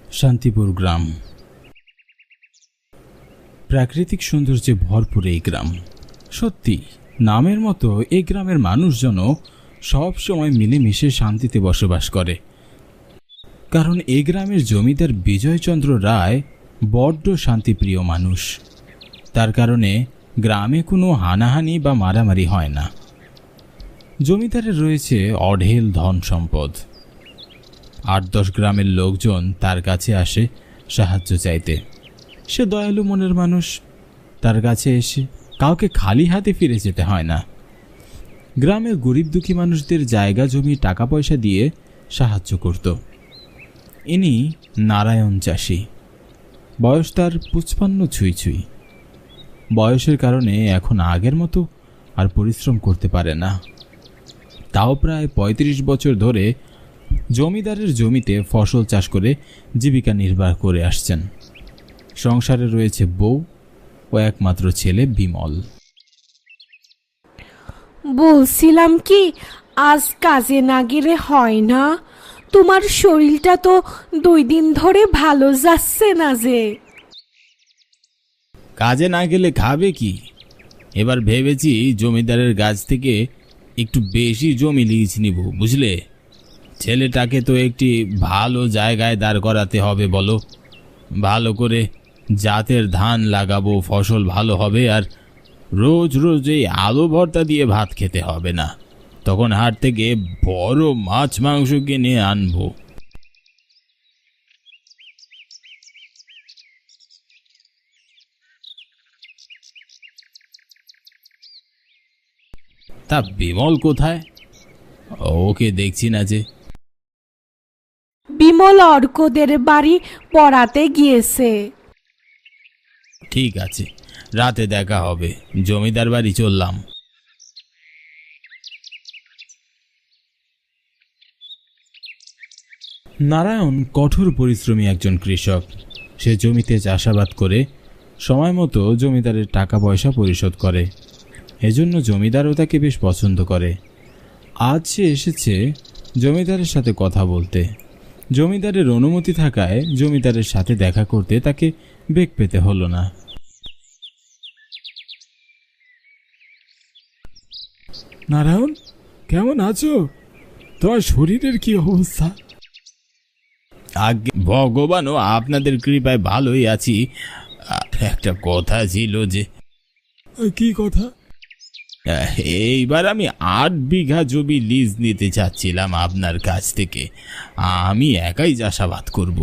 শান্তিপুর গ্রাম। প্রাকৃতিক সৌন্দর্যে ভরপুর এই গ্রাম। সত্যি নামের মতো এই গ্রামের মানুষজন সব সময় মিলেমিশে শান্তিতে বসবাস করে। কারণ এই গ্রামের জমিদার বিজয়চন্দ্র রায় বড্ড শান্তিপ্রিয় মানুষ। তার কারণে গ্রামে কোনো হানাহানি বা মারামারি হয় না। জমিদারের রয়েছে অঢেল ধন সম্পদ। ৮-১০ গ্রামের লোকজন তার কাছে আসে সাহায্য চাইতে। সে দয়ালু মনের মানুষ। তার কাছে এসে কাউকে খালি হাতে ফিরে যেতে হয় না। গ্রামের গরিব দুঃখী মানুষদের জায়গা জমি টাকা পয়সা দিয়ে সাহায্য করত। ইনি নারায়ণ চাষি। বয়স তার ৫৫ ছুঁই ছুঁই। বয়সের কারণে এখন আগের মতো আর পরিশ্রম করতে পারে না। তাও প্রায় ৩৫ বছর ধরে জমিদারের জমিতে ফসল চাষ করে জীবিকা নির্বাহ করে আসছেন। সংসারে রয়েছে বউ ও একমাত্র ছেলে বিমল। বলছিলাম কি, আজ কাজে না গেলে হয় না? তোমার শরীরটা তো ২ দিন ধরে ভালো যাচ্ছে না যে। কাজে না গেলে খাবে কি? এবার ভেবেছি জমিদারের কাছ থেকে একটু বেশি জমি লিজ নিব, বুঝলে? ছেলেটাকে তো একটি ভালো জায়গায় দাঁড় করাতে হবে বলো। ভালো করে জাতের ধান লাগাবো, ফসল ভালো হবে, আর রোজ রোজ এই আলু ভর্তা দিয়ে ভাত খেতে হবে না। তখন হাট থেকে বড় মাছ মাংস কিনে আনবো। তা বিমল কোথায়? ওকে দেখছি না যে। বিমল অর্কদের বাড়ি পড়াতে গিয়েছে। ঠিক আছে, রাতে দেখা হবে। জমিদার বাড়ি চললাম। নারায়ণ কঠোর পরিশ্রমী একজন কৃষক। সে জমিতে চাষাবাদ করে সময় মতো জমিদারের টাকা পয়সা পরিশোধ করে। এজন্য জমিদারও তাকে বেশ পছন্দ করে। আজ সে এসেছে জমিদারের সাথে কথা বলতে। জমিদারের অনুমতি থাকায় জমিদারের সাথে দেখা করতে তাকে বেগ পেতে হলো না। নারায়ণ, কেমন আছো? তোমার শরীরের কি অবস্থা? আগে ভগবানও আপনাদের কৃপায় ভালোই আছি। একটা কথা ছিল যে। কি কথা? এইবার আমি ৮ বিঘা জমি লিজ নিতে চাচ্ছিলাম আপনার কাছ থেকে। আমি একাই চাষাবাদ করব।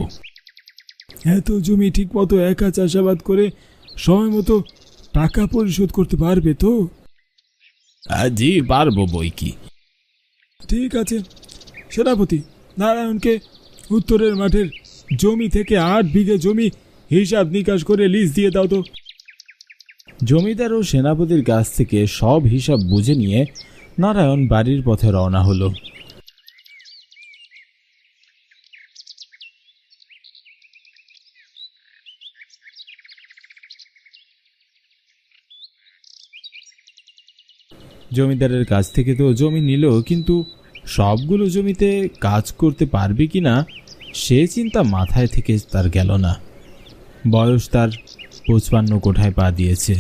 এত জমি ঠিক মতো একা চাষাবাদ করে সময় মতো টাকা পরিশোধ করতে পারবে তো? জি পারবো বই কি। ঠিক আছে, সেনাপতি, নারায়ণকে উত্তরের মাঠের জমি থেকে ৮ বিঘে জমি হিসাব নিকাশ করে লিজ দিয়ে দাও তো। জমিদার ও সেনাপতির কাছ থেকে সব হিসাব বুঝে নিয়ে নারায়ণ বাড়ির পথে রওনা হলো। জমিদারের কাছ থেকে তো জমি নিল, কিন্তু সবগুলো জমিতে কাজ করতে পারবে কিনা সে চিন্তা মাথায় থেকে তার গেল না। বয়স তার ৫৫ কোঠায় পা দিয়েছে।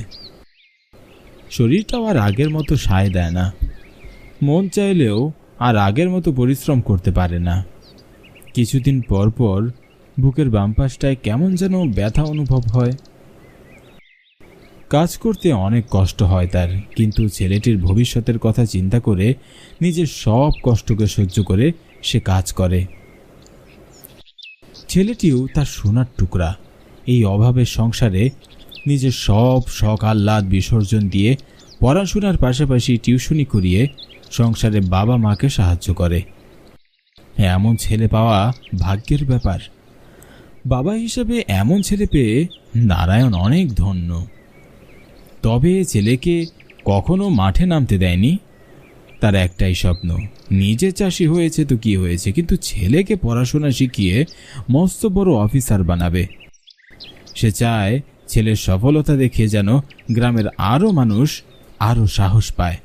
শরীরটাও আর আগের মতো সায় দেয় না। মন চাইলেও আর আগের মতো পরিশ্রম করতে পারে না। কিছুদিন পর পর বুকের বাম পাশটায় কেমন যেন ব্যথা অনুভব হয়। কাজ করতে অনেক কষ্ট হয় তার, কিন্তু ছেলেটির ভবিষ্যতের কথা চিন্তা করে নিজের সব কষ্টকে সহ্য করে সে কাজ করে। ছেলেটিও তার সোনার টুকরা। এই অভাবের সংসারে নিজের সব শখ আহ্লাদ বিসর্জন দিয়ে পড়াশোনার পাশাপাশি টিউশনি করিয়ে সংসারে বাবা মাকে সাহায্য করে। এমন ছেলে পাওয়া ভাগ্যের ব্যাপার। বাবা হিসেবে এমন ছেলে পেয়ে নারায়ণ অনেক ধন্য। তবে ছেলেকে কখনো মাঠে নামতে দেয়নি। তার একটাই স্বপ্ন, নিজে চাষি হয়েছে তো কি হয়েছে, কিন্তু ছেলেকে পড়াশোনা শিখিয়ে মস্ত বড় অফিসার বানাবে। সে চায় ছেলের সফলতা দেখে যেন গ্রামের আরো মানুষ আরো সাহস পায়।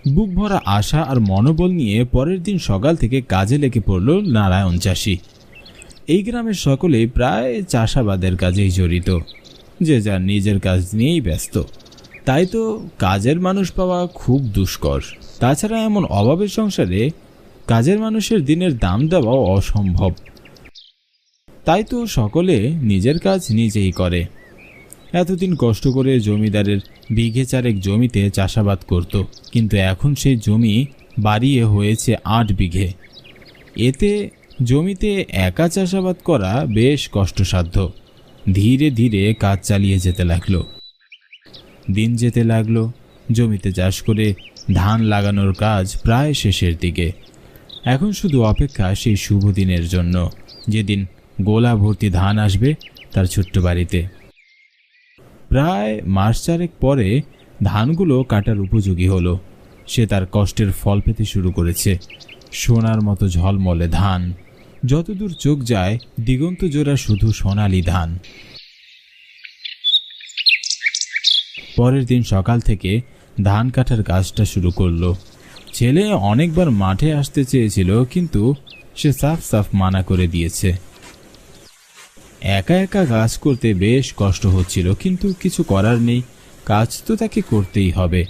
বুক ভরা আশা আর মনোবল নিয়ে পরের দিন সকাল থেকে কাজে লেগে পড়ল নারায়ণ চাষি। এই গ্রামের সকলেই প্রায় চাষাবাদের কাজেই জড়িত, যে যার নিজের কাজ নিয়েই ব্যস্ত। তাই তো কাজের মানুষ পাওয়া খুব দুষ্কর। তাছাড়া এমন অভাবের সংসারে কাজের মানুষের দিনের দাম দেওয়াও অসম্ভব। তাই তো সকলে নিজের কাজ নিজেই করে। এতদিন কষ্ট করে জমিদারের বিঘে চারেক জমিতে চাষাবাদ করত, কিন্তু এখন সেই জমি বাড়িয়ে হয়েছে 8 বিঘে। এতে জমিতে একা চাষাবাদ করা বেশ কষ্টসাধ্য। ধীরে ধীরে কাজ চালিয়ে যেতে লাগলো। দিন যেতে লাগলো। জমিতে চাষ করে ধান লাগানোর কাজ প্রায় শেষের দিকে। এখন শুধু অপেক্ষা সেই শুভ দিনের জন্য, যেদিন গোলা ভর্তি ধান আসবে তার ছোট্ট বাড়িতে। প্রায় মাস চারেক পরে ধানগুলো কাটার উপযোগী হলো। সে তার কষ্টের ফল পেতে শুরু করেছে। সোনার মতো ঝলমলে ধান, যতদূর চোখ যায় দিগন্ত জোড়া শুধু সোনালি ধান। পরের দিন সকাল থেকে ধান কাটার কাজটা শুরু করলো। ছেলে অনেকবার মাঠে আসতে চেয়েছিল, কিন্তু সে সাফ মানা করে দিয়েছে। একা একা কাজ করতে বেশ কষ্ট হচ্ছিল, কিন্তু কিছু করার নেই, কাজ তো তাকে করতেই হবে।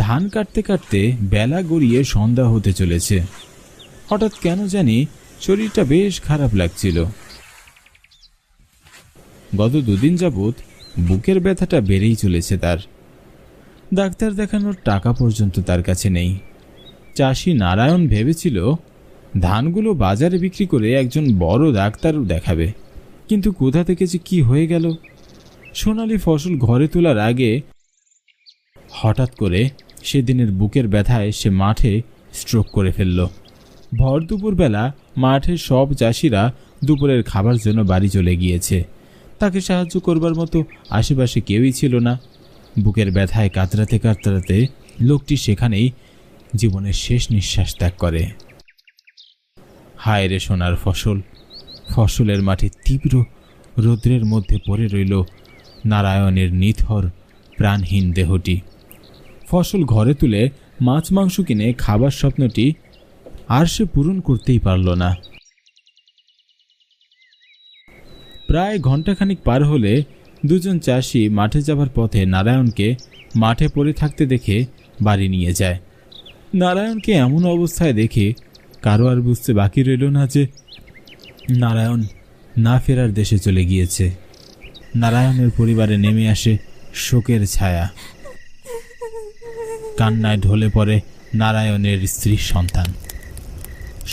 ধান কাটতে কাটতে বেলা গড়িয়ে সন্ধ্যা হতে চলেছে। হঠাৎ কেন জানি শরীরটা বেশ খারাপ লাগছিল। গত 2 দিন যাবৎ বুকের ব্যথাটা বেড়েই চলেছে তার। ডাক্তার দেখানোর টাকা পর্যন্ত তার কাছে নেই। চাষি নারায়ণ ভেবেছিল ধানগুলো বাজারে বিক্রি করে একজন বড় ডাক্তার দেখাবে, কিন্তু কোথা থেকে যে কি হয়ে গেল। সোনালি ফসল ঘরে তোলার আগে হঠাৎ করে সেদিনের বুকের ব্যথায় সে মাঠে স্ট্রোক করে ফেলল। ভর দুপুরবেলা মাঠের সব চাষিরা দুপুরের খাবার জন্য বাড়ি চলে গিয়েছে। তাকে সাহায্য করবার মতো আশেপাশে কেউই ছিল না। বুকের ব্যথায় কাতরাতে কাতরাতে লোকটি সেখানেই জীবনের শেষ নিঃশ্বাস ত্যাগ করে। হায় রে সোনার ফসল! ফসলের মাঠে তীব্র রৌদ্রের মধ্যে পড়ে রইল নারায়ণের নিথর প্রাণহীন দেহটি। ফসল ঘরে তুলে মাছ মাংস কিনে খাবার স্বপ্নটি আর সে পূরণ করতেই পারল না। প্রায় ঘণ্টাখানিক পার হলে দুজন চাষি মাঠে যাবার পথে নারায়ণকে মাঠে পড়ে থাকতে দেখে বাড়ি নিয়ে যায়। নারায়ণকে এমন অবস্থায় দেখে কারো আর বুঝতে বাকি রইল না যে নারায়ণ না ফেরার দেশে চলে গিয়েছে। নারায়ণের পরিবারে নেমে আসে শোকের ছায়া। কান্নায় ঢলে পড়ে নারায়ণের স্ত্রীর সন্তান।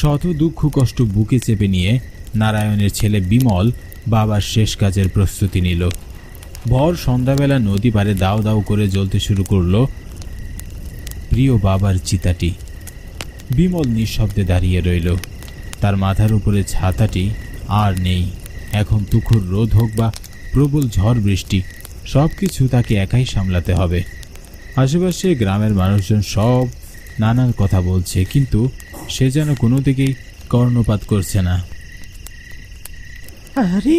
শত দুঃখ কষ্ট বুকে চেপে নিয়ে নারায়ণের ছেলে বিমল বাবার শেষ কাজের প্রস্তুতি নিল। ভর সন্ধ্যাবেলা নদী পাড়ে দাও দাও করে জ্বলতে শুরু করলো প্রিয় বাবার চিতাটি। বিমল নিঃশব্দে দাঁড়িয়ে রইল। তার মাথার উপরে ছাতাটি আর নেই। এখন তুখুর রোদ হোক বা প্রবল ঝড় বৃষ্টি, সব কিছু তাকে একাই সামলাতে হবে। আশেপাশে গ্রামের মানুষজন সব নানান কথা বলছে, কিন্তু সে যেন কোনো দিকেই কর্ণপাত করছে না। আরে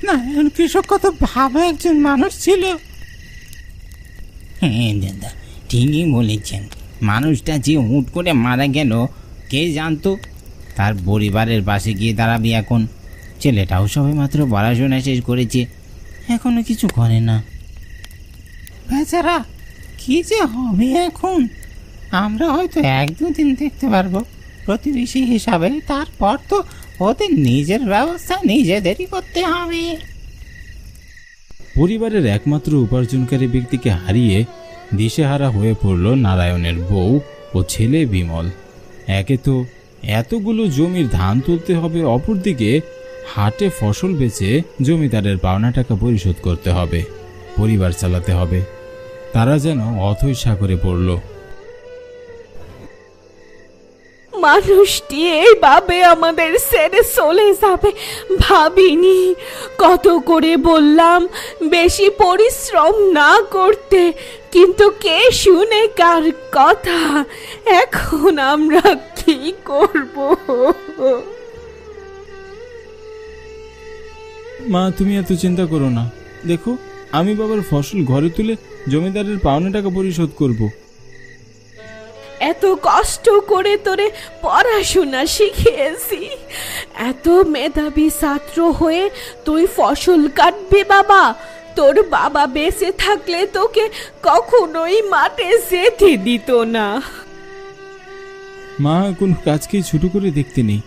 নারায়ণ কৃষক কত ভালো একজন মানুষ ছিল। হ্যাঁ দাদা, ঠিকই বলেছেন। মানুষটা যে হুট করে মারা গেল কে জানতো। তার পরিবারের পাশে গিয়ে দাঁড়াবি এখন। ছেলেটাও সবে মাত্র পড়াশোনা শেষ করেছে, এখনো কিছু করে না। বেচারা কি যে হবে এখন। আমরা হয়তো 1-2 দিন দেখতে পারবো প্রতিবেশী হিসাবে, তারপর তো ওদের নিজের ব্যবস্থা নিজেদেরই করতে হবে। পরিবারের একমাত্র উপার্জনকারী ব্যক্তিকে হারিয়ে দিশেহারা হয়ে পড়ল নারায়ণের বউ ও ছেলে বিমল। একে তো এতগুলো জমির ধান তুলতে হবে, অপরদিকে হাটে ফসল বেচে জমিদারের পাওনা টাকা পরিশোধ করতে হবে, পরিবার চালাতে হবে। তারা যেন অথৈ সাগরে পড়ল। মানুষটি এইভাবে আমাদের ছেড়ে চলে যাবে ভাবিনি। কত করে বললাম বেশি পরিশ্রম না করতে, কিন্তু কে শুনে কার কথা। এখন আমরা কি করব? মা, তুমি এত চিন্তা করো না। দেখো, আমি বাবার ফসল ঘরে তুলে জমিদারের পাওনা টাকা পরিশোধ করব। এত কষ্ট করে তোরে পড়াশোনা শিখিয়েছি, এত মেধাবী ছাত্র হয়ে তুই ফসল কাটবি বাবা? তোর বাবা বেঁচে থাকলে তোকে কখনোই মাঠে যেতে দিত না। মা, কোনো কাজকেই ছোট করে দেখতে নেই,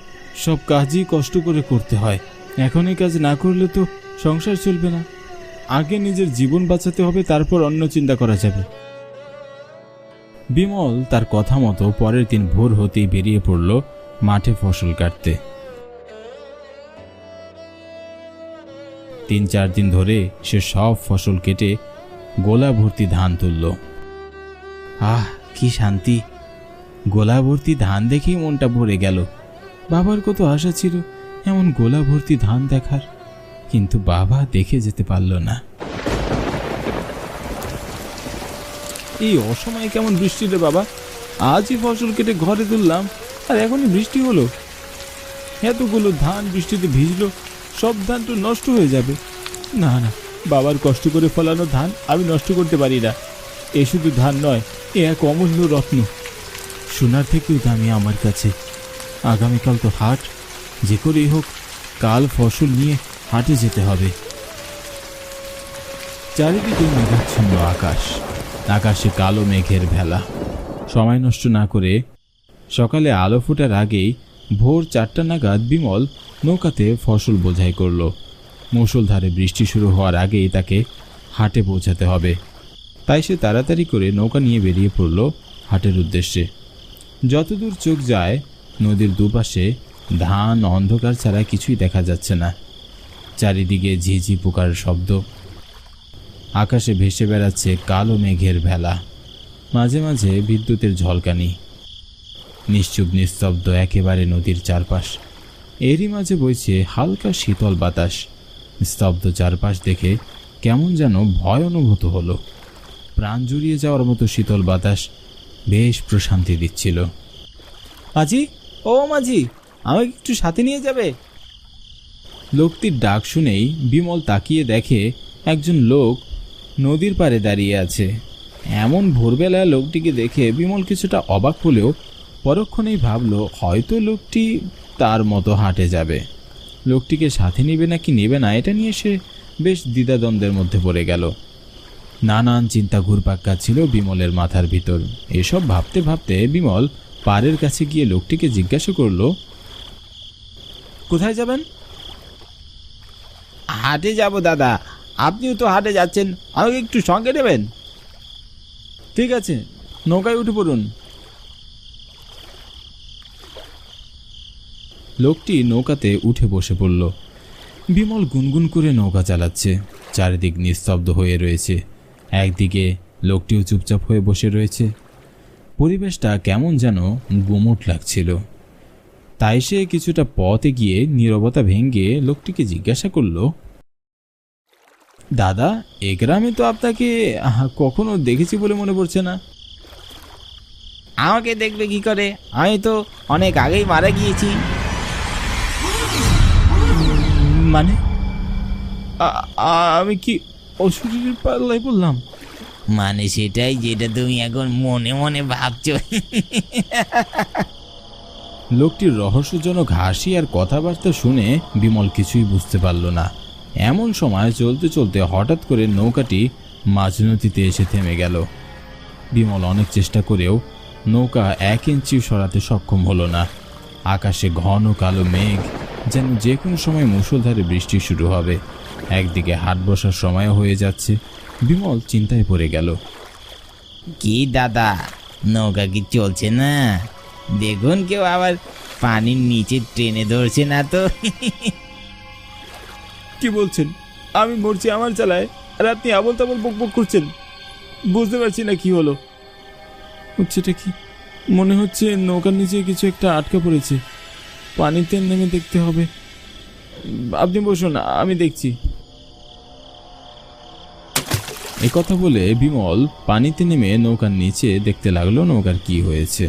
সব কাজই কষ্ট করে করতে হয়। এখন এই কাজ না করলে তো সংসার চলবে না। আগে নিজের জীবন বাঁচাতে হবে, তারপর অন্য চিন্তা করা যাবে। বিমল তার কথা মতো পরের দিন ভোর হতেই বেরিয়ে পড়ল মাঠে ফসল কাটতে। 3-4 দিন ধরে সে সব ফসল কেটে গোলা ভর্তি ধান তুলল। আহ, কি শান্তি! গোলা ভর্তি ধান দেখেই মনটা ভরে গেল। বাবার কত আশা ছিল এমন গোলা ভর্তি ধান দেখার, কিন্তু বাবা দেখে যেতে পারল না। এই অসময়ে কেমন বৃষ্টি রে বাবা! আজই ফসল কেটে ঘরে তুললাম আর এখনই বৃষ্টি হলো। এতগুলো ধান বৃষ্টিতে ভিজলো, সব ধান তো নষ্ট হয়ে যাবে। না না, বাবার কষ্ট করে ফলানো ধান আমি নষ্ট করতে পারি না। এ শুধু ধান নয়, এ এক অমূল্য রত্ন, সোনার থেকেও দামি আমার কাছে। আগামীকাল তো হাট, যে করেই হোক কাল ফসল নিয়ে হাটে যেতে হবে। চারিদিকে মেঘাচ্ছন্ন আকাশ, আকাশে কালো মেঘের ভেলা। সময় নষ্ট না করে সকালে আলো ফোটার আগেই ভোর 4টা নাগাদ বিমল নৌকাতে ফসল বোঝাই করল। মুষলধারে বৃষ্টি শুরু হওয়ার আগেই তাকে হাটে পৌঁছাতে হবে, তাই সে তাড়াতাড়ি করে নৌকা নিয়ে বেরিয়ে পড়ল হাটের উদ্দেশ্যে। যতদূর চোখ যায় নদীর দুপাশে ধান, অন্ধকার ছাড়া কিছুই দেখা যাচ্ছে না। চারিদিকে ঝিঝি পোকার শব্দ, আকাশে ভেসে বেড়াচ্ছে কালো মেঘের ভেলা, মাঝে মাঝে বিদ্যুতের ঝলকানি। নিশ্চুপ নিস্তব্ধ একেবারে নদীর চারপাশ, এরই মাঝে বইছে হালকা শীতল বাতাস। স্তব্ধ চারপাশ দেখে কেমন যেন ভয় অনুভূত হলো। প্রাণ জুড়িয়ে যাওয়ার মতো শীতল বাতাস বেশ প্রশান্তি দিচ্ছিল। মাঝি, ও মাঝি, আমাকে একটু সাথে নিয়ে যাবে? লোকটির ডাক শুনেই বিমল তাকিয়ে দেখে একজন লোক নদীর পাড়ে দাঁড়িয়ে আছে। এমন ভোরবেলা লোকটিকে দেখে বিমল কিছুটা অবাক হলেও পরক্ষণেই ভাবল হয়তো লোকটি তার মতো হাটে যাবে। লোকটিকে সাথে নেবে নাকি নেবে না এটা নিয়ে সে বেশ দ্বিধাদ্বন্দ্বের মধ্যে পড়ে গেল। নানান চিন্তা ঘুরপাক খাচ্ছিল বিমলের মাথার ভিতর। এসব ভাবতে ভাবতে বিমল পাড়ের কাছে গিয়ে লোকটিকে জিজ্ঞাসা করল, কোথায় যাবেন? হাটে যাব দাদা, আপনিও তো হাটে যাচ্ছেন, আমাকে একটু সঙ্গে নেবেন? ঠিক আছে, নৌকায় উঠে পড়ুন। লোকটি নৌকাতে উঠে বসে পড়ল। বিমল গুনগুন করে নৌকা চালাচ্ছে। চারিদিক নিস্তব্ধ হয়ে রয়েছে। একদিকে লোকটিও চুপচাপ হয়ে বসে রয়েছে। পরিবেশটা কেমন যেন গুমোট লাগছিল। তাই সে কিছুটা পথে গিয়ে নীরবতা ভেঙে লোকটিকে জিজ্ঞাসা করল, দাদা, এ গ্রামে তো আপনাকে কখনো দেখেছি বলে মনে পড়ছে না। আমাকে দেখবে কি করে? আমি তো অনেক আগেই মারা গিয়েছি। মানে আমি কি অশরীরের পাল্লায় পড়লাম? মানে সেটাই যেটা তুমি এখন মনে মনে ভাবছো। লোকটির রহস্যজনক হাসি আর কথাবার্তা শুনে বিমল কিছুই বুঝতে পারল না। এমন সময় চলতে চলতে হঠাৎ করে নৌকাটি মাঝ নদীতে এসে থেমে গেল। বিমল অনেক চেষ্টা করেও নৌকা 1 ইঞ্চি সরাতে সক্ষম হলো না। আকাশে ঘন কালো মেঘ, যেন যে কোনো সময় মুষলধারে বৃষ্টি শুরু হবে। একদিকে হাট বসার সময় হয়ে যাচ্ছে। বিমল চিন্তায় পড়ে গেল। কি দাদা, নৌকা কি চলছে না? দেখুন কেউ আবার পানির নিচে ট্রেনে ধরছে না তো? কি বলছেন? আমি মরছি আমার চালায়, আর আপনি আবল তাবল বক বক করছেন। বুঝতে পারছি না কি হলো। হচ্ছেটা কি? মনে হচ্ছে নৌকার নিচে কিছু একটা আটকা পড়েছে। পানিতে নেমে দেখতে হবে। আপনি বসুন, আমি দেখছি। কথা বলে বিমল পানিতে নেমে নৌকার নিচে দেখতে লাগলো নৌকার কি হয়েছে।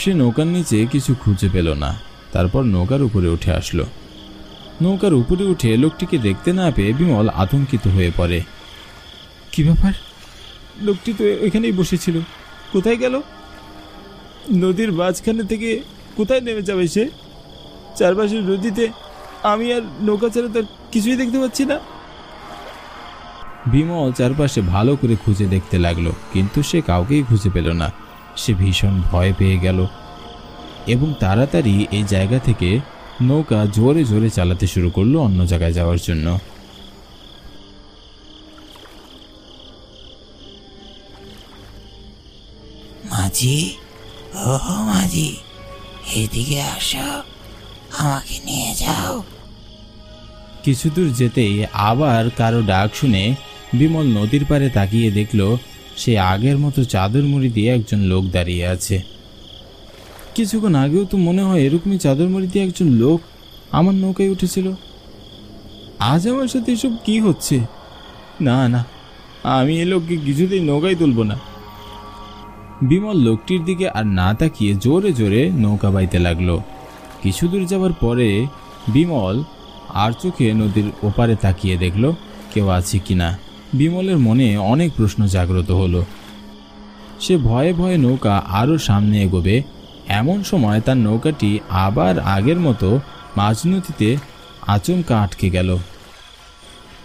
সে নৌকার নিচে কিছু খুঁজে পেল না। তারপর নৌকার উপরে উঠে আসলো। নৌকার উপরে উঠে লোকটিকে দেখতে না পেয়ে বিমল আতঙ্কিত হয়ে পড়ে। কি ব্যাপার? লোকটি তো এখানেই বসেছিল, কোথায় গেল? নদীর মাঝখানে থেকে কোথায় নেমে যাবে সে? চারপাশের নদীতে আমি আর নৌকা ছাড়া তো কিছুই দেখতে পাচ্ছি না। বিমল চারপাশে ভালো করে খুঁজে দেখতে লাগলো, কিন্তু সে কাউকেই খুঁজে পেল না। সে ভীষণ ভয় পেয়ে গেল এবং তাড়াতাড়ি এই জায়গা থেকে নৌকা জোরে জোরে চালাতে শুরু করলো অন্য জায়গায় যাওয়ার জন্য। মাঝি, ও মাঝি, এদিকে আসো, আমাকে নিয়ে যাও। কিছু দূর যেতেই আবার কারো ডাক শুনে বিমল নদীর পাড়ে তাকিয়ে দেখল সে আগের মতো চাদর মুড়ি দিয়ে একজন লোক দাঁড়িয়ে আছে। কিছুক্ষণ আগেও তো মনে হয় এরকমই চাদর মুড়ি দিয়ে একজন লোক আমার নৌকায় উঠেছিল। আজ আমার সাথে এসব কি হচ্ছে? না না, আমি এ লোককে কিছুতেই নৌকায় তুলব না। বিমল লোকটির দিকে আর না তাকিয়ে জোরে জোরে নৌকা বাইতে লাগলো। কিছু দূর যাওয়ার পরে বিমল আর চোখে নদীর ওপারে তাকিয়ে দেখল কেউ আছে কিনা। বিমলের মনে অনেক প্রশ্ন জাগ্রত হলো। সে ভয়ে ভয়ে নৌকা আরও সামনে এগোবে, এমন সময় তার নৌকাটি আবার আগের মতো মাঝ নদীতে আচমকা আটকে গেল।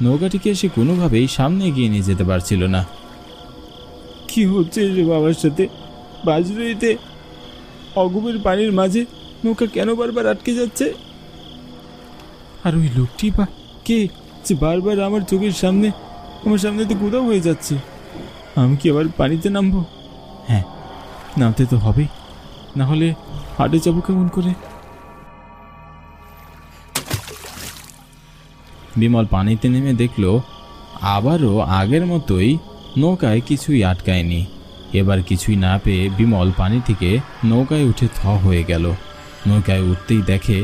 নৌকাটিকে সে কোনোভাবেই সামনে এগিয়ে নিয়ে যেতে পারছিল না। কি হচ্ছে রে বাবার সাথে? মাঝ নদীতে অগভীর পানির মাঝে নৌকা কেন বারবার আটকে যাচ্ছে? আর ওই লোকটি বা কে যে বারবার আমার চোখের সামনে, আমার সামনে তো কোথাও হয়ে যাচ্ছে? আমি কি আবার পানিতে নামবো? হ্যাঁ, নামতে তো হবেই, না হলে হাটে যাবো কেমন করে? বিমল পানিতে নেমে দেখল আবারও আগের মতোই নৌকায় কিছুই আটকায়নি। এবার কিছুই না পেয়ে বিমল পানি থেকে নৌকায় উঠে থ হয়ে গেল। নৌকায় উঠতেই দেখে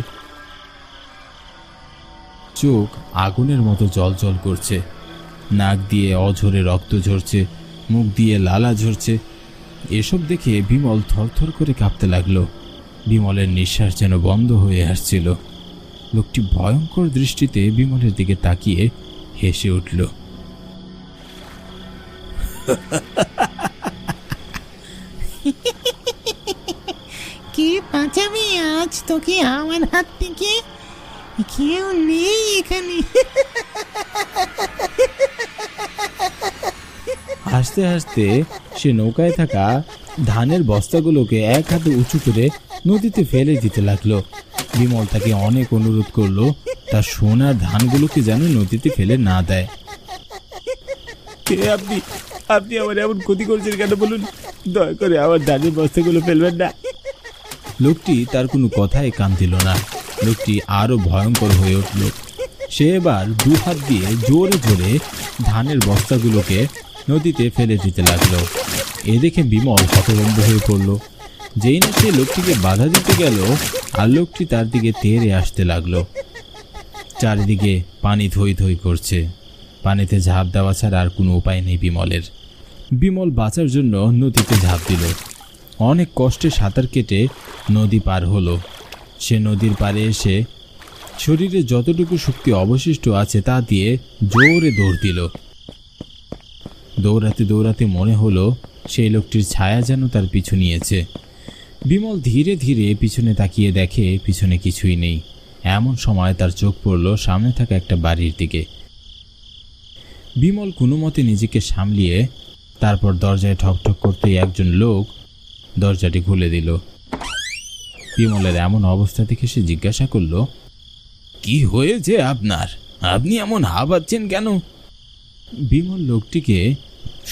চোখ আগুনের মতো জ্বলজ্বল করছে, নাক দিয়ে অঝরে রক্ত ঝরছে, মুখ দিয়ে লালা ঝরছে। এসব দেখে বিমল থরথর করে কাঁপতে লাগলো। বিমলের নিঃশ্বাস যেন বন্ধ হয়ে আসছিল। লোকটি ভয়ঙ্কর দৃষ্টিতে বিমলের দিকে তাকিয়ে হেসে উঠল। কে বাঁচাবে আজ তোকে আমার হাত থেকে? কেউ নেই এখানে। হাসতে হাসতে সে নৌকায় থাকা ধানের বস্তাগুলোকে এক হাতে উঁচু করে নদীতে ফেলে দিতে লাগলো। বিমল তাকে অনেক অনুরোধ করলো তার সোনার ধানগুলোকে যেন নদীতে ফেলে না দেয়। কে আপনি? আপনি আমার এমন ক্ষতি করছেন কেন বলুন? দয়া করে আমার ধানের বস্তাগুলো ফেলবেন না। লোকটি তার কোনো কথায় কান দিল না। লোকটি আরো ভয়ঙ্কর হয়ে উঠল। সে এবার দু হাত দিয়ে জোরে জোরে ধানের বস্তাগুলোকে নদীতে ফেলে দিতে লাগলো। এ দেখে বিমল হতভম্ব হয়ে পড়ল। যেই না সে লোকটিকে বাধা দিতে গেল, আর লোকটি তার দিকে তেড়ে আসতে লাগলো। চারিদিকে পানি থই থই করছে। পানিতে ঝাঁপ দেওয়া ছাড়া আর কোনো উপায় নেই বিমলের। বিমল বাঁচার জন্য নদীতে ঝাঁপ দিল। অনেক কষ্টে সাঁতার কেটে নদী পার হলো। সে নদীর পাড়ে এসে শরীরে যতটুকু শক্তি অবশিষ্ট আছে তা দিয়ে জোরে দৌড় দিল। দৌড়াতে দৌড়াতে মনে হলো সেই লোকটির ছায়া যেন তার পিছু নিয়েছে। বিমল ধীরে ধীরে পিছনে তাকিয়ে দেখে পিছনে কিছুই নেই। এমন সময় তার চোখ পড়ল সামনে থাকা একটা বাড়ির দিকে। বিমল কোনো মতে নিজেকে সামলিয়ে তারপর দরজায় ঠকঠক করতেই একজন লোক দরজাটি খুলে দিল। বিমলের এমন অবস্থা দেখে সে জিজ্ঞাসা করল, কি হয়েছে আপনার? আপনি এমন হাঁপাচ্ছেন কেন? বিমল লোকটিকে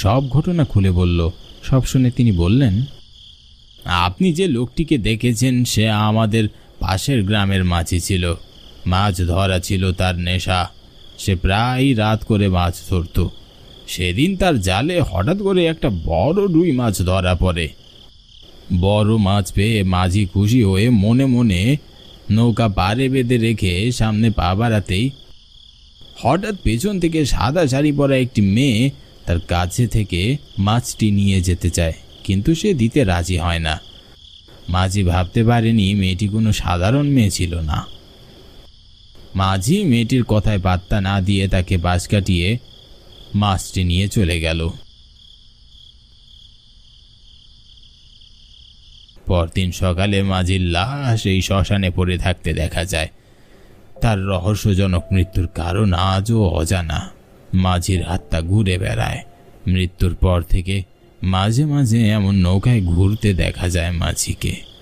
সব ঘটনা খুলে বলল। সব শুনে তিনি বললেন, আপনি যে লোকটিকে দেখেছেন সে আমাদের পাশের গ্রামের মাঝি ছিল। মাছ ধরা ছিল তার নেশা। সে প্রায়ই রাত করে মাছ ধরত। সেদিন তার জালে হঠাৎ করে একটা বড় রুই মাছ ধরা পড়ে। বড় মাছ পেয়ে মাঝি খুশি হয়ে মনে মনে নৌকা পাড়ে বেঁধে রেখে সামনে পা বাড়াতেই হঠাৎ পেছন থেকে সাদা শাড়ি পরা একটি মেয়ে তার কাছে থেকে মাছটি নিয়ে যেতে চায়, কিন্তু সে দিতে রাজি হয় না। মাঝি ভাবতে পারেনি মেয়েটি কোনো সাধারণ মেয়ে ছিল না। মাঝি মেয়েটির কথায় পাত্তা না দিয়ে তাকে পাশ কাটিয়ে মাছটি নিয়ে চলে গেল। পরদিন সকালে মাঝির লাশ এই শ্মশানে পড়ে থাকতে দেখা যায়। তার রহস্যজনক মৃত্যুর কারণ আজও অজানা। মাঝির আত্মা ঘুরে বেড়ায়। মৃত্যুর পর থেকে মাঝে মাঝে এমন নৌকায় ঘুরতে দেখা যায় মাঝিকে।